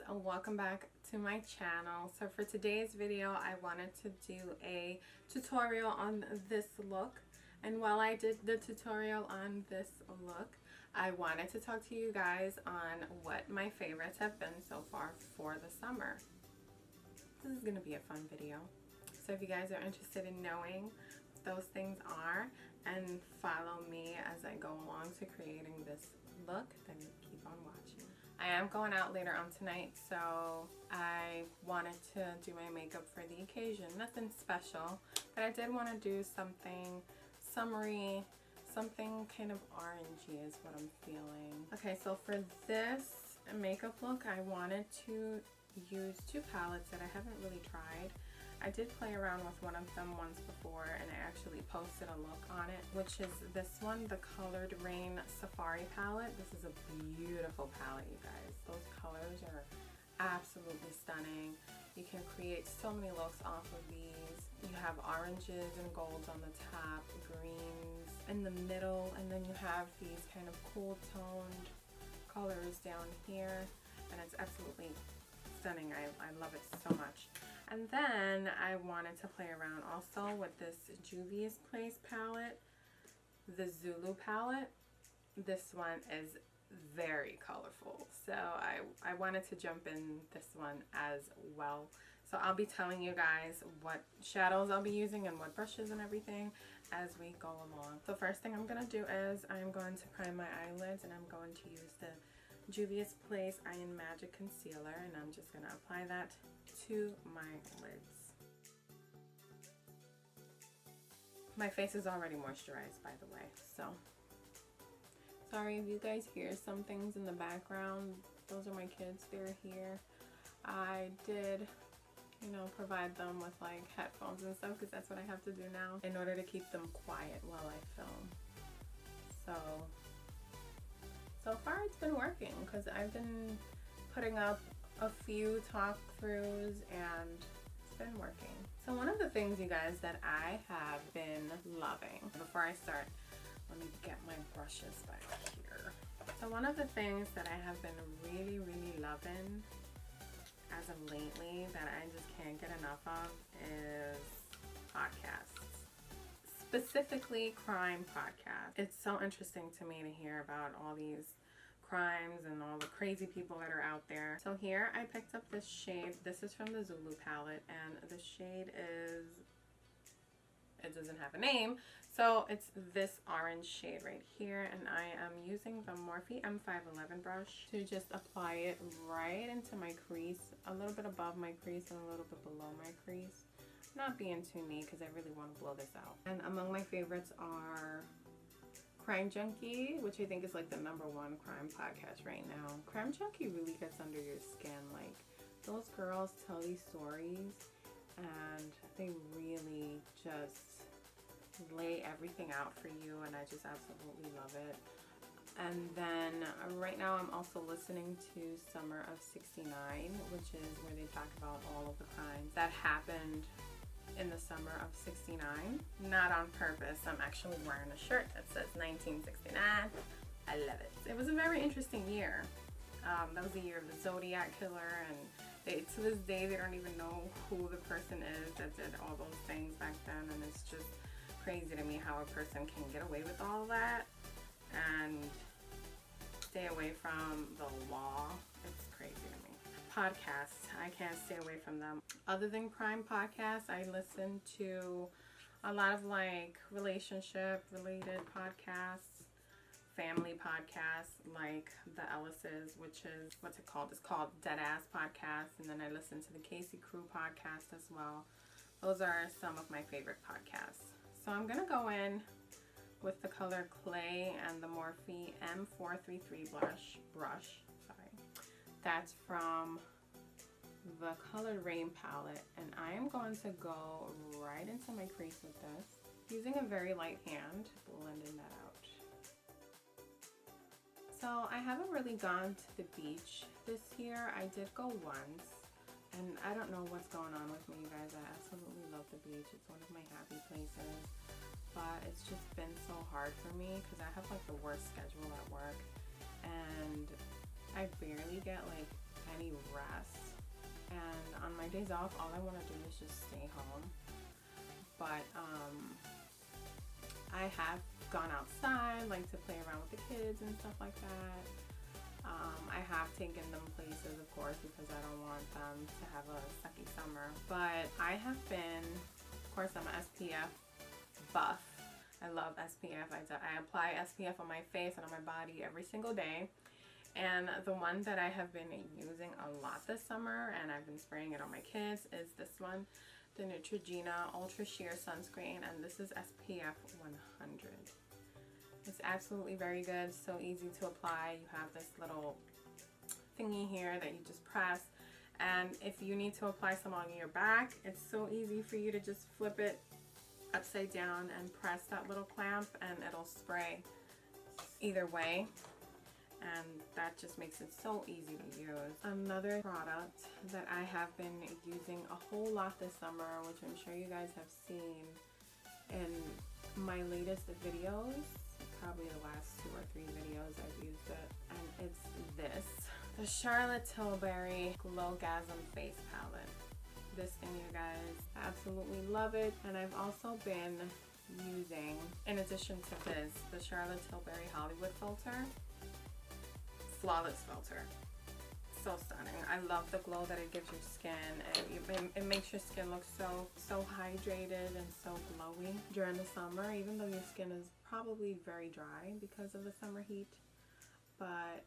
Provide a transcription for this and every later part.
and welcome back to my channel. So for today's video I wanted to do a tutorial on this look, and while I did the tutorial on this look I wanted to talk to you guys on what my favorites have been so far for the summer. This is gonna be a fun video, so if you guys are interested in knowing what those things are and follow me as I go along to creating this look, then keep on watching. I am going out later on tonight, so I wanted to do my makeup for the occasion. Nothing special, but I did want to do something summery, something kind of orangey is what I'm feeling. Okay, so for this makeup look I wanted to use two palettes that I haven't really tried. I did play around with one of them once before and I actually posted a look on it, which is this one, the Colored Rain Safari palette. This is a beautiful palette, you guys. Those colors are absolutely stunning. You can create so many looks off of these. You have oranges and golds on the top, greens in the middle, and then you have these kind of cool toned colors down here, and it's absolutely stunning. I love it so much. And then I wanted to play around also with this Juvia's Place palette, the Zulu palette. This one is very colorful, so I wanted to jump in this one as well. So I'll be telling you guys what shadows I'll be using and what brushes and everything as we go along. So first thing I'm going to do is I'm going to prime my eyelids, and I'm going to use the Juvia's Place Iron Magic Concealer, and I'm just going to apply that to my lids. My face is already moisturized, by the way, so sorry if you guys hear some things in the background. Those are my kids, they're here. I did, you know, provide them with like headphones and stuff because that's what I have to do now in order to keep them quiet while I film. So far it's been working because I've been putting up a few talk throughs and it's been working. So one of the things, you guys, that I have been loving, before I start, let me get my brushes back here. So one of the things that I have been really loving as of lately that I just can't get enough of is podcasts. Specifically crime podcasts. It's so interesting to me to hear about all these crimes and all the crazy people that are out there. So here I picked up this shade. This is from the Zulu palette, and the shade is, it doesn't have a name, so it's this orange shade right here, and I am using the Morphe M511 brush to just apply it right into my crease, a little bit above my crease and a little bit below my crease. Not being too neat because I really want to blow this out. And among my favorites are Crime Junkie, which I think is like the #1 crime podcast right now. Crime Junkie really gets under your skin. Like, those girls tell these stories and they really just lay everything out for you, and I just absolutely love it. And then right now I'm also listening to Summer of '69, which is where they talk about all of the crimes that happened in the summer of '69. Not on purpose. I'm actually wearing a shirt that says 1969. I love it. It was a very interesting year. That was the year of the Zodiac Killer, and to this day they don't even know who the person is that did all those things back then, and it's just crazy to me how a person can get away with all that and stay away from the law. It's crazy to me. Podcasts, I can't stay away from them. Other than crime podcasts, I listen to a lot of like relationship related podcasts, family podcasts like the Ellis's, which is, what's it called? It's called Dead Ass Podcast. And then I listen to the Casey Crew podcast as well. Those are some of my favorite podcasts. So I'm gonna go in with the color Clay and the Morphe M433 brush. Sorry. That's from the Colored Rain palette, and I am going to go right into my crease with this, using a very light hand, blending that out. So I haven't really gone to the beach this year. I did go once, and I don't know what's going on with me, you guys. I absolutely love the beach. It's one of my happy places, but it's just been so hard for me because I have like the worst schedule at work, and I barely get like any rest, and on my days off all I want to do is just stay home. But I have gone outside, like to play around with the kids and stuff like that. I have taken them places, of course, because I don't want them to have a sucky summer. But I have been, of course, I'm an SPF buff. I love SPF. I apply SPF on my face and on my body every single day. And the one that I have been using a lot this summer, and I've been spraying it on my kids, is this one, the Neutrogena Ultra Sheer Sunscreen, and this is SPF 100. It's absolutely very good, so easy to apply. You have this little thingy here that you just press, and if you need to apply some on your back, it's so easy for you to just flip it upside down and press that little clamp and it'll spray either way, and that just makes it so easy to use. Another product that I have been using a whole lot this summer, which I'm sure you guys have seen in my latest videos, probably the last 2 or 3 videos I've used it, and it's this, the Charlotte Tilbury Glowgasm Face Palette. This thing, you guys, I absolutely love it. And I've also been using, in addition to this, the Charlotte Tilbury Hollywood Filter, Flawless Filter. So stunning. I love the glow that it gives your skin. It makes your skin look so hydrated and so glowy during the summer, even though your skin is probably very dry because of the summer heat. But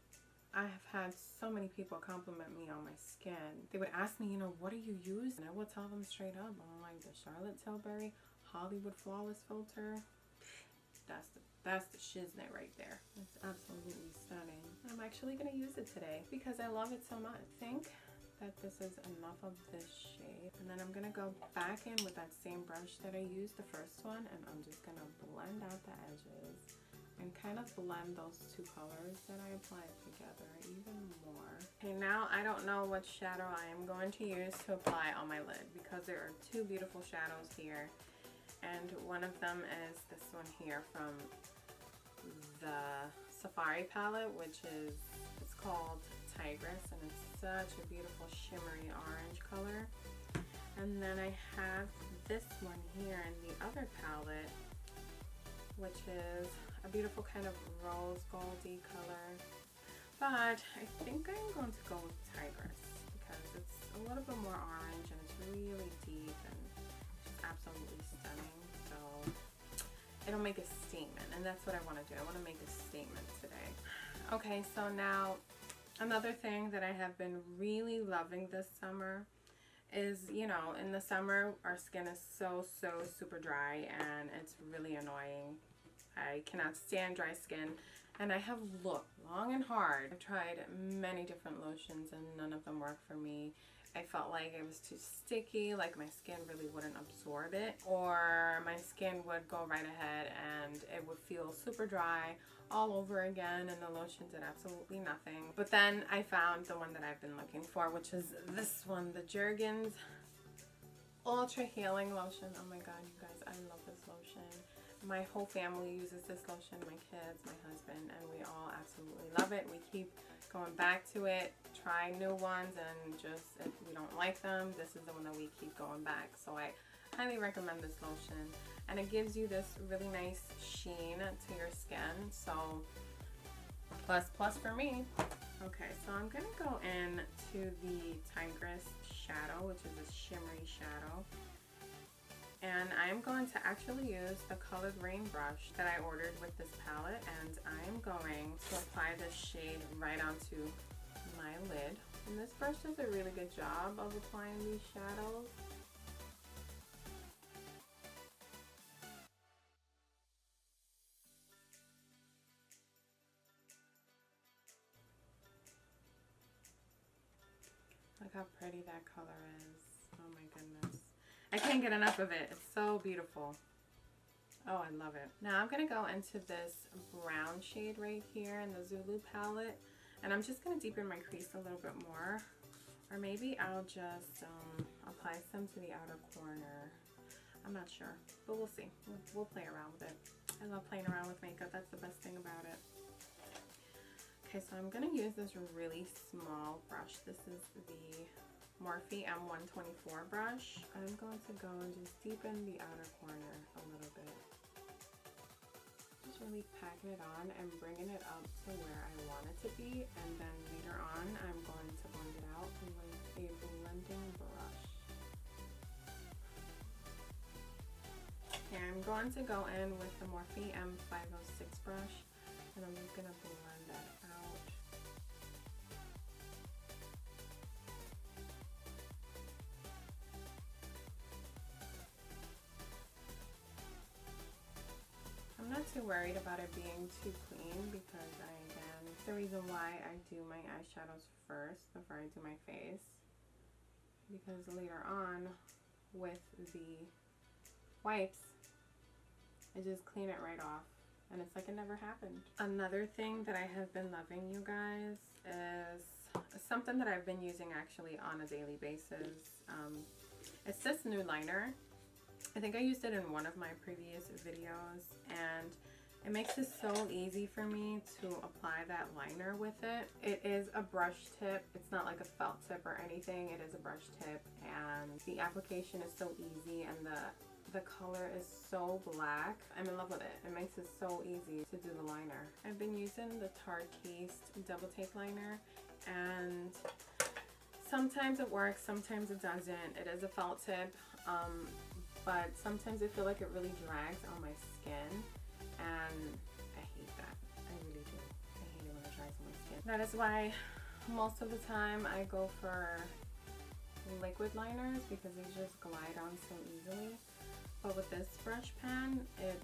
I have had so many people compliment me on my skin. They would ask me, you know, what are you using? I would tell them straight up, I'm like, the Charlotte Tilbury Hollywood Flawless Filter. That's the shiznit right there. It's absolutely stunning. I'm actually going to use it today because I love it so much. I think that this is enough of this shade. And then I'm going to go back in with that same brush that I used the first one, and I'm just going to blend out the edges and kind of blend those 2 colors that I applied together even more. Okay, now I don't know what shadow I am going to use to apply on my lid because there are 2 beautiful shadows here. And one of them is this one here from the Safari palette, which is, it's called Tigress, and it's such a beautiful shimmery orange color. And then I have this one here in the other palette, which is a beautiful kind of rose goldy color. But I think I'm going to go with Tigress because it's a little bit more orange and it's really deep and just absolutely stunning. So it'll make a statement, and that's what I want to do. I want to make a statement today. Okay, so now another thing that I have been really loving this summer is, you know, in the summer our skin is so super dry and it's really annoying. I cannot stand dry skin, and I have looked long and hard. I've tried many different lotions and none of them work for me. I felt like it was too sticky, like my skin really wouldn't absorb it, or my skin would go right ahead and it would feel super dry all over again, and the lotion did absolutely nothing. But then I found the one that I've been looking for, which is this one, the Jergens Ultra Healing Lotion. Oh my god, you guys, I love this lotion. My whole family uses this lotion, my kids, my husband, and we all absolutely love it. We keep going back to it, try new ones, and just if we don't like them, this is the one that we keep going back. So I highly recommend this lotion, and it gives you this really nice sheen to your skin. So plus for me. Okay, so I'm gonna go in to the Tigress shadow, which is a shimmery shadow. And I'm going to actually use the Colored Rain brush that I ordered with this palette, and I'm going to apply this shade right onto my lid. And this brush does a really good job of applying these shadows. Look how pretty that color is. Oh my goodness. I can't get enough of it. It's so beautiful. Oh, I love it. Now I'm going to go into this brown shade right here in the Zulu palette. And I'm just going to deepen my crease a little bit more. Or maybe I'll just apply some to the outer corner. I'm not sure, but we'll see. We'll play around with it. I love playing around with makeup. That's the best thing about it. Okay, so I'm gonna use this really small brush. This is the Morphe M124 brush. I'm going to go and just deepen the outer corner a little bit. Just really packing it on and bringing it up to where I want it to be, and then later on I'm going to blend it out with a blending brush. Okay, I'm going to go in with the Morphe M506 brush, and I'm just going to blend that out. I'm not too worried about it being too clean because again, it's the reason why I do my eyeshadows first before I do my face. Because later on with the wipes, I just clean it right off and it's like it never happened. Another thing that I have been loving, you guys, is something that I've been using actually on a daily basis. It's this new liner. I think I used it in one of my previous videos, and it makes it so easy for me to apply that liner with it. It is a brush tip. It's not like a felt tip or anything. It is a brush tip, and the application is so easy, and the color is so black. I'm in love with it. It makes it so easy to do the liner. I've been using the Tarte double take liner, and sometimes it works, sometimes it doesn't. It is a felt tip. But sometimes I feel like it really drags on my skin, and I hate that. I really do. I hate it when it drags on my skin. That is why most of the time I go for liquid liners because they just glide on so easily. But with this brush pen, it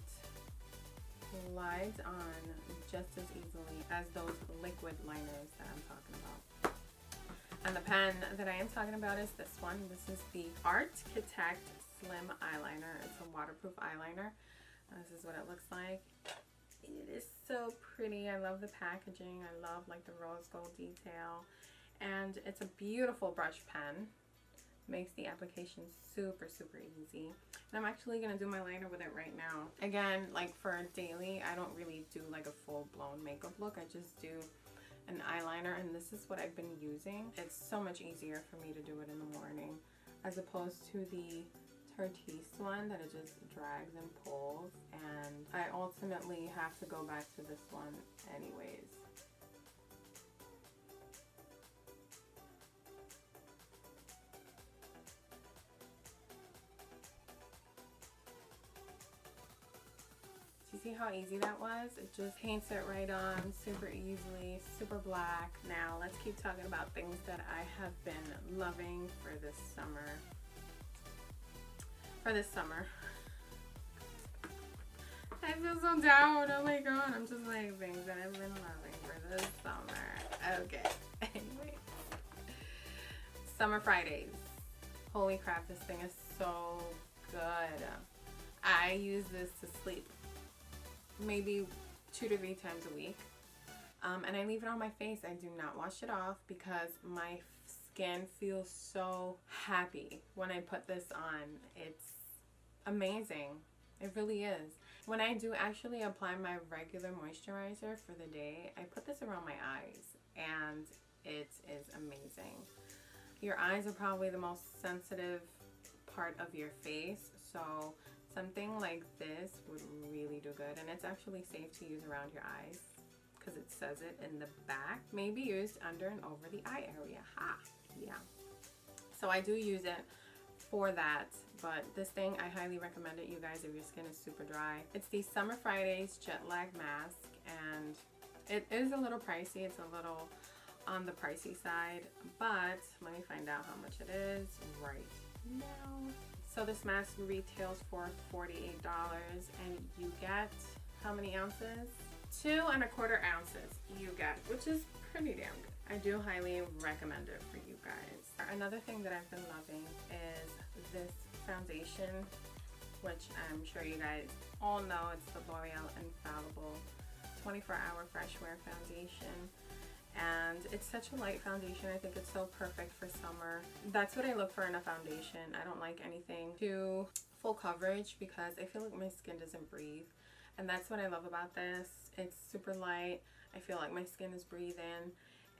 glides on just as easily as those liquid liners that I'm talking about. And the pen that I am talking about is this one. This is the Architect Slim eyeliner. It's a waterproof eyeliner. This is what it looks like. It is so pretty. I love the packaging. I love like the rose gold detail, and it's a beautiful brush pen. Makes the application super easy. And I'm actually gonna do my liner with it right now. Again, like for daily, I don't really do like a full-blown makeup look. I just do an eyeliner, and this is what I've been using. It's so much easier for me to do it in the morning as opposed to the Tarte one that it just drags and pulls, and I ultimately have to go back to this one anyways. Do you see how easy that was? It just paints it right on super easily, super black. Now let's keep talking about things that I have been loving for this summer. I feel so down. Oh my god. I'm just like things that I've been loving for this summer. Okay. Anyway. Summer Fridays. Holy crap, this thing is so good. I use this to sleep maybe 2 to 3 times a week. And I leave it on my face. I do not wash it off because my skin feels so happy when I put this on. It's amazing. It really is. When I do actually apply my regular moisturizer for the day, I put this around my eyes, and it is amazing. Your eyes are probably the most sensitive part of your face, so something like this would really do good. And it's actually safe to use around your eyes because it says it in the back. May be used under and over the eye area. Ha! Yeah. So I do use it for that, but this thing, I highly recommend it, you guys, if your skin is super dry. It's the Summer Fridays Jet Lag Mask, and it is a little pricey. It's a little on the pricey side, but let me find out how much it is right now. So this mask retails for $48, and you get how many ounces? 2 1/4 ounces you get, which is pretty damn good. I do highly recommend it for you guys. Another thing that I've been loving is this foundation, which I'm sure you guys all know. It's the L'Oreal Infallible 24-Hour Fresh Wear Foundation. And it's such a light foundation. I think it's so perfect for summer. That's what I look for in a foundation. I don't like anything too full coverage because I feel like my skin doesn't breathe. And that's what I love about this. It's super light. I feel like my skin is breathing,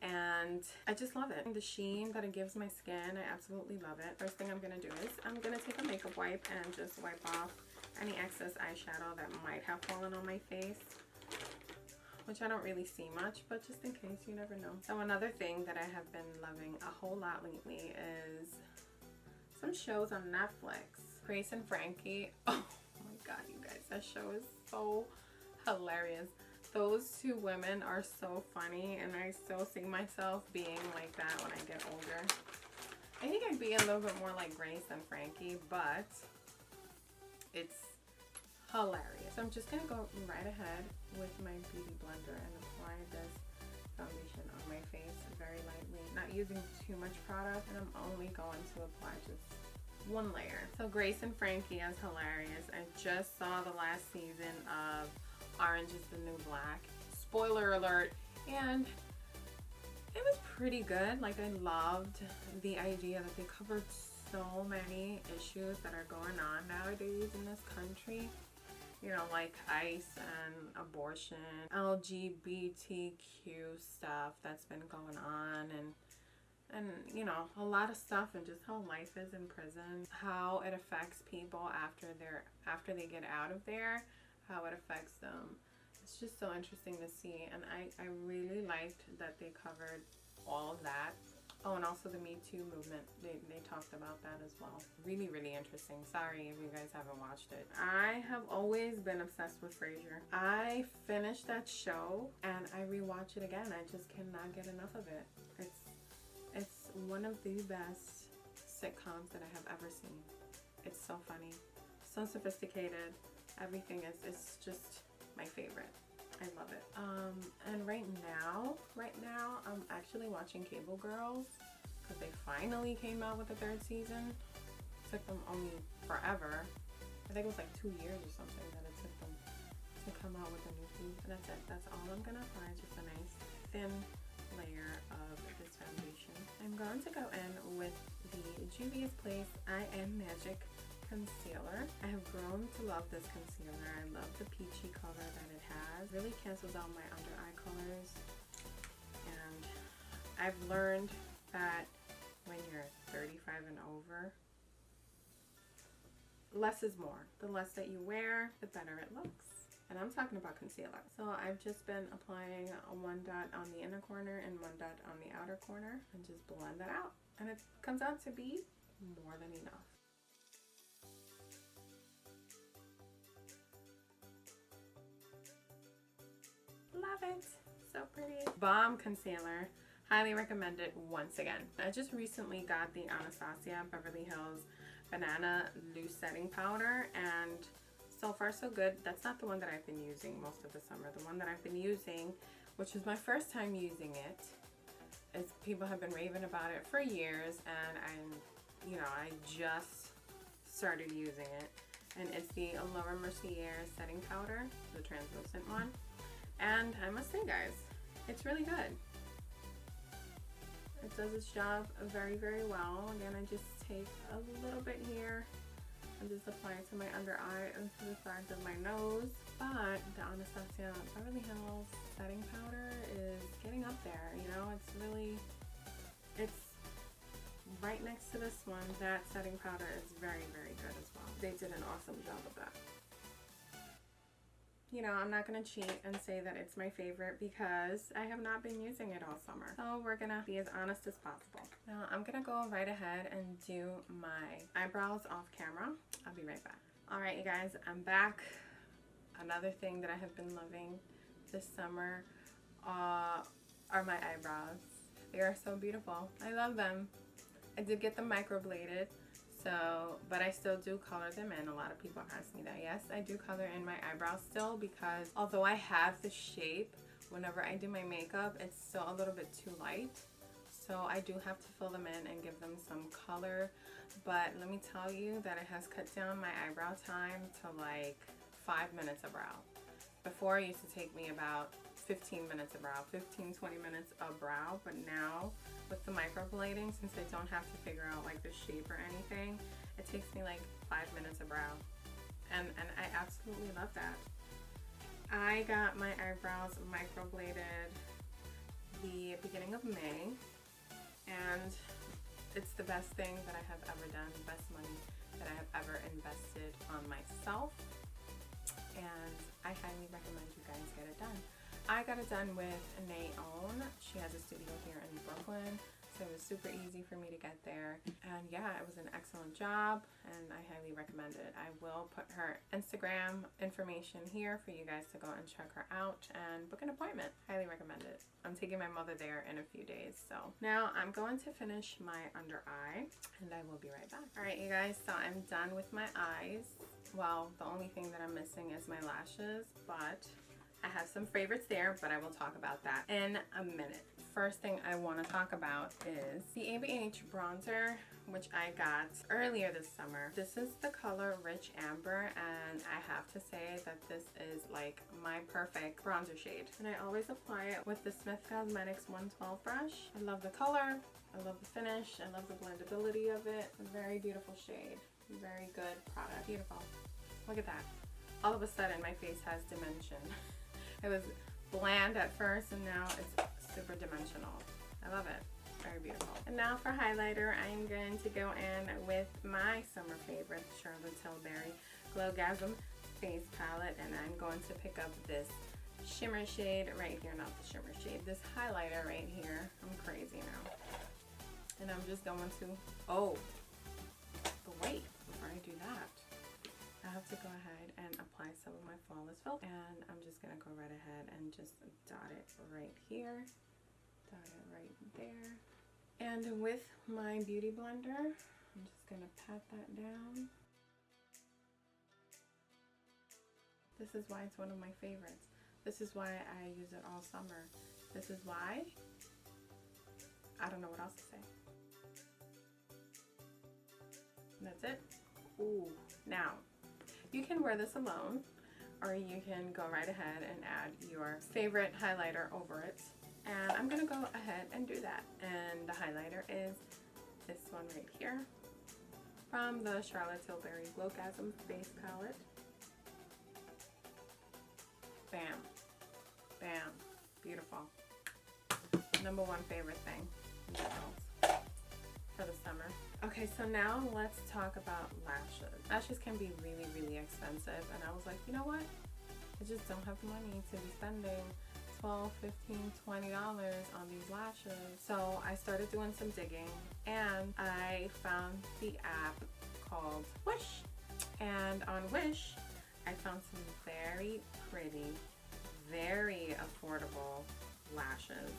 and I just love it. The sheen that it gives my skin, I absolutely love it. First thing I'm gonna do is I'm gonna take a makeup wipe and just wipe off any excess eyeshadow that might have fallen on my face, which I don't really see much, but just in case, you never know. So another thing that I have been loving a whole lot lately is some shows on Netflix. Grace and Frankie. Oh my god, you guys, that show is so hilarious. Those two women are so funny, and I still see myself being like that when I get older. I think I'd be a little bit more like Grace than Frankie, but it's hilarious. So I'm just gonna go right ahead with my beauty blender and apply this foundation on my face very lightly, not using too much product, and I'm only going to apply just one layer. So Grace and Frankie is hilarious. I just saw the last season of Orange is the New Black. Spoiler alert. And it was pretty good. Like, I loved the idea that they covered so many issues that are going on nowadays in this country. You know, like ICE and abortion, LGBTQ stuff that's been going on, and you know, a lot of stuff, and just how life is in prison, how it affects people after they get out of there, how it affects them. It's just so interesting to see, and I really liked that they covered all of that. Oh, and also the Me Too movement, they talked about that as well. Really, really interesting. Sorry if you guys haven't watched it. I have always been obsessed with Frasier. I finished that show and I rewatch it again. I just cannot get enough of it. It's one of the best sitcoms that I have ever seen. It's so funny, so sophisticated. Everything is, it's just my favorite. I love it. And right now I'm actually watching Cable Girls because they finally came out with the 3rd season. It took them only forever. I think it was like 2 years or something that it took them to come out with a new season. And that's it. That's all I'm gonna apply. Just a nice thin layer of this foundation. I'm going to go in with the Juvia's Place I Am Magic concealer. I have grown to love this concealer. I love the peachy color that it has. Really cancels out my under eye colors. And I've learned that when you're 35 and over, less is more. The less that you wear, the better it looks. And I'm talking about concealer. So I've just been applying one dot on the inner corner and one dot on the outer corner and just blend that out. And it comes out to be more than enough. Love it. So pretty. Bomb concealer. Highly recommend it once again. I just recently got the Anastasia Beverly Hills Banana Loose Setting Powder, and so far so good. That's not the one that I've been using most of the summer. The one that I've been using, which is my first time using it, is people have been raving about it for years, and I just started using it. And it's the Laura Mercier Setting Powder, the translucent one. And I must say, guys, it's really good. It does its job very, very well. Again, I just take a little bit here and just apply it to my under eye and to the sides of my nose. But the Anastasia Beverly Hills Setting Powder is getting up there. You know, it's right next to this one. That setting powder is very, very good as well. They did an awesome job of that. You know, I'm not going to cheat and say that it's my favorite because I have not been using it all summer. So we're going to be as honest as possible. Now I'm going to go right ahead and do my eyebrows off camera. I'll be right back. Alright, you guys, I'm back. Another thing that I have been loving this summer are my eyebrows. They are so beautiful. I love them. I did get them microbladed. But I still do color them in. A lot of people ask me that. Yes, I do color in my eyebrows still because although I have the shape, whenever I do my makeup, it's still a little bit too light. So I do have to fill them in and give them some color. But let me tell you that it has cut down my eyebrow time to like 5 minutes a brow. Before, it used to take me about 15 minutes a brow, 15-20 minutes a brow, but now with the microblading, since I don't have to figure out like the shape or anything, it takes me like 5 minutes a brow, and I absolutely love that. I got my eyebrows microbladed the beginning of May, and it's the best thing that I have ever done, the best money that I have ever invested on myself, and I highly recommend you guys get it done. I got it done with Naone. She has a studio here in Brooklyn, so it was super easy for me to get there. And yeah, it was an excellent job, and I highly recommend it. I will put her Instagram information here for you guys to go and check her out and book an appointment. Highly recommend it. I'm taking my mother there in a few days. So now I'm going to finish my under eye, and I will be right back. All right, you guys, so I'm done with my eyes. Well, the only thing that I'm missing is my lashes, but I have some favorites there, but I will talk about that in a minute. First thing I want to talk about is the ABH bronzer, which I got earlier this summer. This is the color Rich Amber, and I have to say that this is like my perfect bronzer shade. And I always apply it with the Smith Cosmetics 112 brush. I love the color, I love the finish, I love the blendability of it. A very beautiful shade, very good product. Beautiful. Look at that. All of a sudden my face has dimension. It was bland at first, and now it's super dimensional. I love it. Very beautiful. And now for highlighter, I'm going to go in with my summer favorite, Charlotte Tilbury Glowgasm Face Palette, and I'm going to pick up this shimmer shade right here, not the shimmer shade, this highlighter right here. I'm crazy now. And I'm just going to, but wait, before I do that, I have to go ahead and apply some of my Flawless Filter, and I'm just gonna go right ahead and just dot it right here, dot it right there, and with my beauty blender, I'm just gonna pat that down. This is why it's one of my favorites. This is why I use it all summer. This is why I don't know what else to say. And that's it. Ooh, now you can wear this alone, or you can go right ahead and add your favorite highlighter over it. And I'm gonna go ahead and do that. And the highlighter is this one right here from the Charlotte Tilbury Glowgasm Face Palette. Bam, bam, beautiful. Number one favorite thing for the summer. Okay, so now let's talk about lashes. Lashes can be really, really expensive, and I was like, you know what? I just don't have the money to be spending $12, $15, $20 on these lashes. So I started doing some digging, and I found the app called Wish. And on Wish, I found some very pretty, very affordable lashes.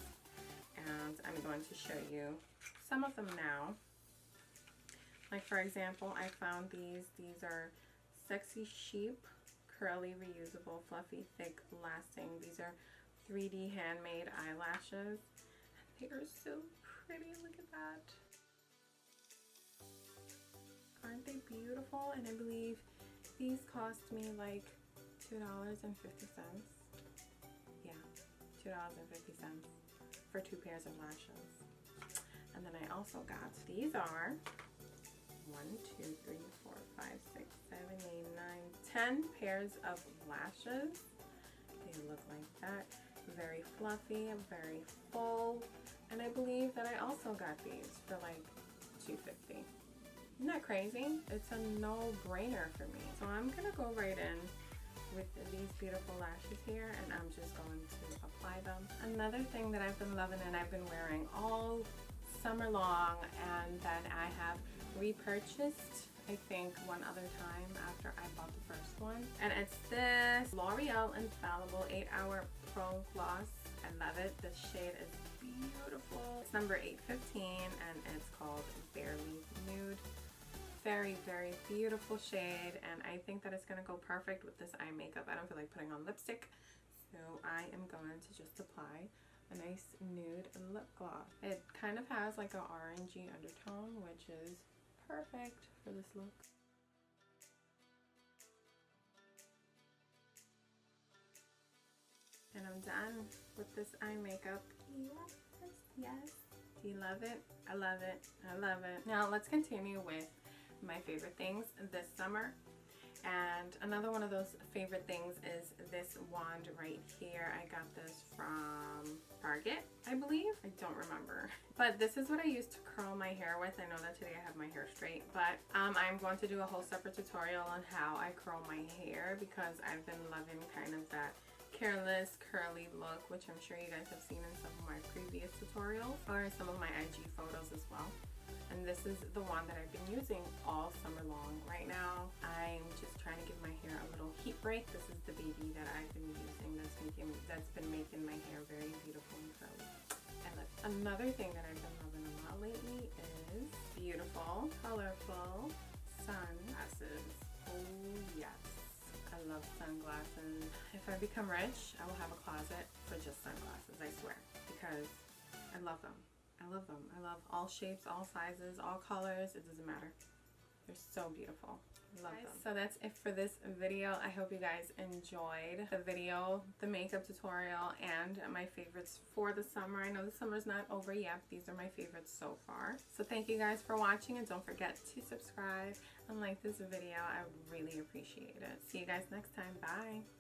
And I'm going to show you some of them now. Like for example, I found these. These are Sexy Sheep, curly, reusable, fluffy, thick, lasting. These are 3D handmade eyelashes. They are so pretty. Look at that. Aren't they beautiful? And I believe these cost me like $2.50. Yeah, $2.50 for 2 pairs of lashes. And then I also got, these are 1, 2, 3, 4, 5, 6, 7, 8, 9, 10 pairs of lashes. They look like that. Very fluffy, very full. And I believe that I also got these for like $2.50. Isn't that crazy? It's a no-brainer for me. So I'm gonna go right in with these beautiful lashes here, and I'm just going to apply them. Another thing that I've been loving and I've been wearing all summer long, and that I have repurchased I think one other time after I bought the first one, and it's this L'Oreal Infallible 8-Hour Pro Gloss. I love it. This shade is beautiful. It's number 815, and it's called Barely Nude. Very, very beautiful shade, and I think that it's gonna go perfect with this eye makeup. I don't feel like putting on lipstick, so I am going to just apply a nice nude lip gloss. It kind of has like an orangey undertone, which is perfect for this look. And I'm done with this eye makeup. Yes, yes. Do you love it? I love it. I love it. Now let's continue with my favorite things this summer. And another one of those favorite things is this wand right here. I got this from Target, I believe. I don't remember. But this is what I use to curl my hair with. I know that today I have my hair straight, but I'm going to do a whole separate tutorial on how I curl my hair because I've been loving kind of that careless curly look, which I'm sure you guys have seen in some of my previous tutorials or some of my IG photos as well. And this is the one that I've been using all summer long. Right now, I'm just trying to give my hair a little heat break. This is the baby that I've been using that's been making my hair very beautiful and curly. And another thing that I've been loving a lot lately is beautiful, colorful sunglasses. Oh yes, I love sunglasses. If I become rich, I will have a closet for just sunglasses, I swear, because I love them. I love them. I love all shapes, all sizes, all colors. It doesn't matter. They're so beautiful. I love them. So that's it for this video. I hope you guys enjoyed the video, the makeup tutorial, and my favorites for the summer. I know the summer's not over yet. These are my favorites so far. So thank you guys for watching, and don't forget to subscribe and like this video. I would really appreciate it. See you guys next time. Bye.